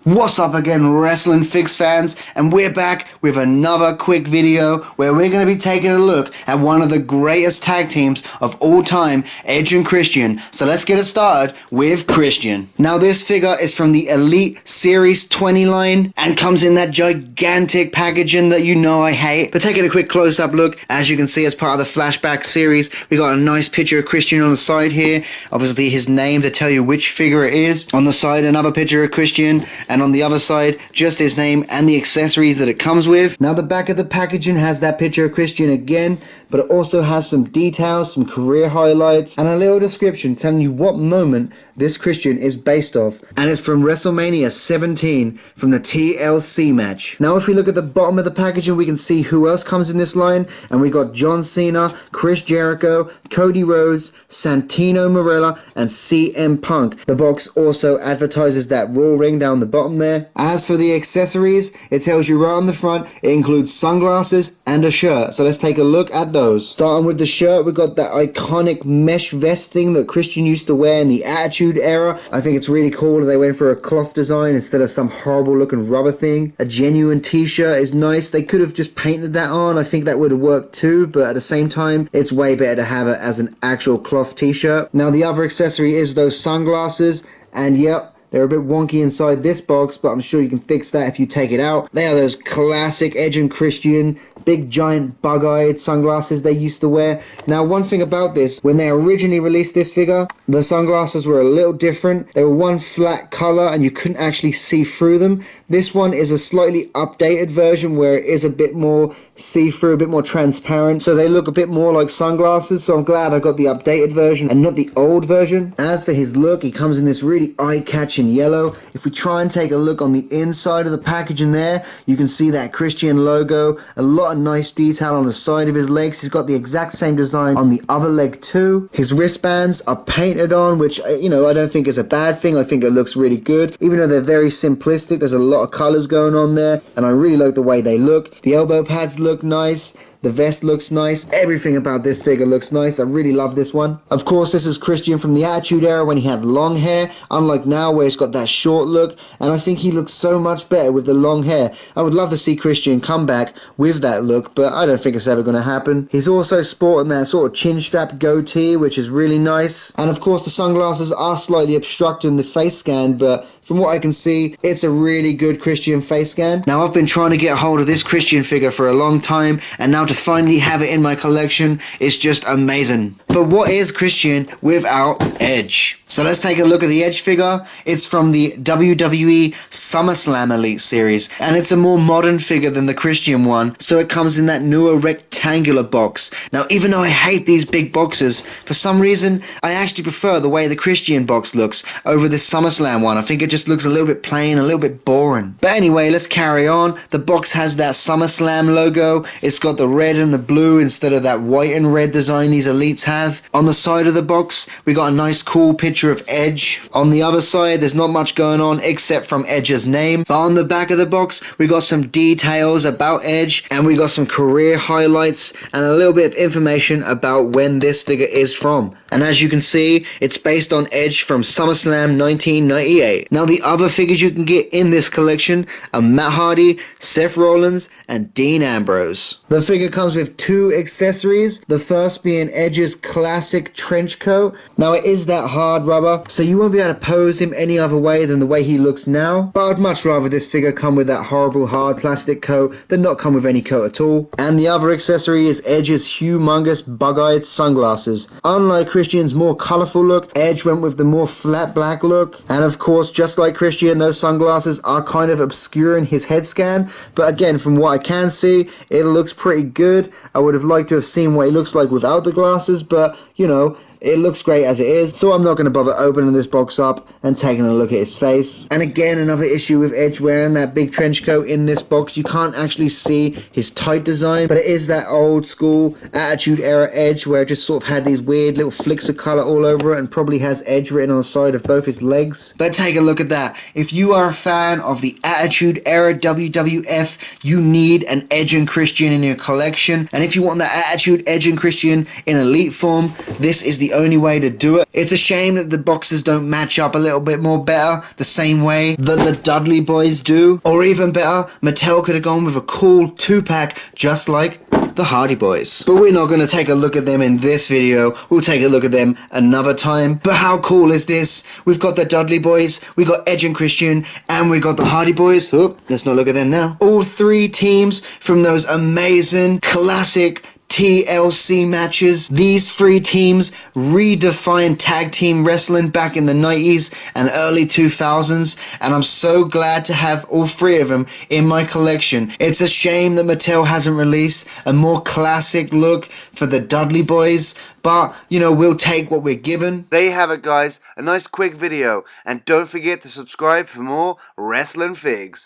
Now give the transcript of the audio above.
What's up again, WrestlingFigz fans, and we're back with another quick video where we're going to be taking a look at one of the greatest tag teams of all time, Edge and Christian. So let's get it started with Christian. Now this figure is from the Elite Series 20 line and comes in that gigantic packaging that you know I hate. But taking a quick close-up look, as you can see as part of the flashback series, we got a nice picture of Christian on the side here. Obviously his name to tell you which figure it is. On the side, another picture of Christian, and on the other side, just his name and the accessories that it comes with. Now the back of the packaging has that picture of Christian again, but it also has some details, some career highlights, and a little description telling you what moment this Christian is based off. And it's from WrestleMania 17 from the TLC match. Now if we look at the bottom of the packaging, we can see who else comes in this line, and we got John Cena, Chris Jericho, Cody Rhodes, Santino Marella, and CM Punk. The box also advertises that Raw ring down the bottom there. As for the accessories, it tells you right on the front it includes sunglasses and a shirt. So let's take a look at those. Starting with the shirt, we've got that iconic mesh vest thing that Christian used to wear in the Attitude Era. I think it's really cool that they went for a cloth design instead of some horrible looking rubber thing. A genuine t-shirt is nice. They could have just painted that on. I think that would have worked too, but at the same time, it's way better to have it as an actual cloth t-shirt. Now the other accessory is those sunglasses, and yep, they're a bit wonky inside this box, but I'm sure you can fix that if you take it out. They are those classic Edge and Christian big giant bug-eyed sunglasses they used to wear. Now one thing about this, when they originally released this figure, the sunglasses were a little different. They were one flat color and you couldn't actually see through them. This one is a slightly updated version where it is a bit more see-through, a bit more transparent, so they look a bit more like sunglasses. So I'm glad I got the updated version and not the old version. As for his look, he comes in this really eye-catching yellow. If we try and take a look on the inside of the packaging there, you can see that Christian logo, a lot of nice detail on the side of his legs. He's got the exact same design on the other leg too. His wristbands are painted on, which, you know, I don't think is a bad thing. I think it looks really good. Even though they're very simplistic, there's a lot of colors going on there, and I really like the way they look. The elbow pads look nice. The vest looks nice. Everything about this figure looks nice. I really love this one. Of course, this is Christian from the Attitude Era when he had long hair, unlike now where he's got that short look, and I think he looks so much better with the long hair. I would love to see Christian come back with that look, but I don't think it's ever going to happen. He's also sporting that sort of chin strap goatee, which is really nice. And of course, the sunglasses are slightly obstructing the face scan, but from what I can see, it's a really good Christian face scan. Now, I've been trying to get a hold of this Christian figure for a long time, and now to finally have it in my collection is just amazing. But what is Christian without Edge? So let's take a look at the Edge figure. It's from the WWE Summerslam Elite series, and it's a more modern figure than the Christian one, so it comes in that newer rectangular box. Now, even though I hate these big boxes, for some reason, I actually prefer the way the Christian box looks over the Summerslam one. I think it just looks a little bit plain, a little bit boring. But anyway, let's carry on. The box has that Summerslam logo. It's got the red and the blue instead of that white and red design these Elites have. On the side of the box, we got a nice cool picture of Edge. On the other side, there's not much going on except from Edge's name. But on the back of the box, we got some details about Edge, and we got some career highlights and a little bit of information about when this figure is from. And as you can see, it's based on Edge from SummerSlam 1998. Now the other figures you can get in this collection are Matt Hardy, Seth Rollins, and Dean Ambrose. The figure comes with two accessories, the first being Edge's classic trench coat. Now it is that hard rubber, so you won't be able to pose him any other way than the way he looks now, but I'd much rather this figure come with that horrible hard plastic coat than not come with any coat at all. And the other accessory is Edge's humongous bug-eyed sunglasses. Unlike Christian's more colourful look, Edge went with the more flat black look, and of course, just like Christian, those sunglasses are kind of obscuring his head scan, but again, from what I can see, it looks pretty good. I would have liked to have seen what he looks like without the glasses, but you know, it looks great as it is, so I'm not going to bother opening this box up and taking a look at his face. And again, another issue with Edge wearing that big trench coat in this box, you can't actually see his tight design, but it is that old school Attitude Era Edge where it just sort of had these weird little flicks of colour all over it and probably has Edge written on the side of both his legs. But take a look at that. If you are a fan of the Attitude Era WWF, you need an Edge and Christian in your collection, and if you want that Attitude Edge and Christian in Elite form, this is the the only way to do it. It's a shame that the boxes don't match up a little bit more better, the same way that the Dudley Boys do. Or even better, Mattel could have gone with a cool 2-pack just like the Hardy Boys. But we're not going to take a look at them in this video. We'll take a look at them another time. But how cool is this? We've got the Dudley Boys, we got Edge and Christian, and we got the Hardy Boys. Oh, let's not look at them now. All three teams from those amazing classic TLC matches. These three teams redefined tag team wrestling back in the 90s and early 2000s, and I'm so glad to have all three of them in my collection. It's a shame that Mattel hasn't released a more classic look for the Dudley Boys, but you know, we'll take what we're given. There you have it, guys, a nice quick video, and don't forget to subscribe for more WrestlingFigz.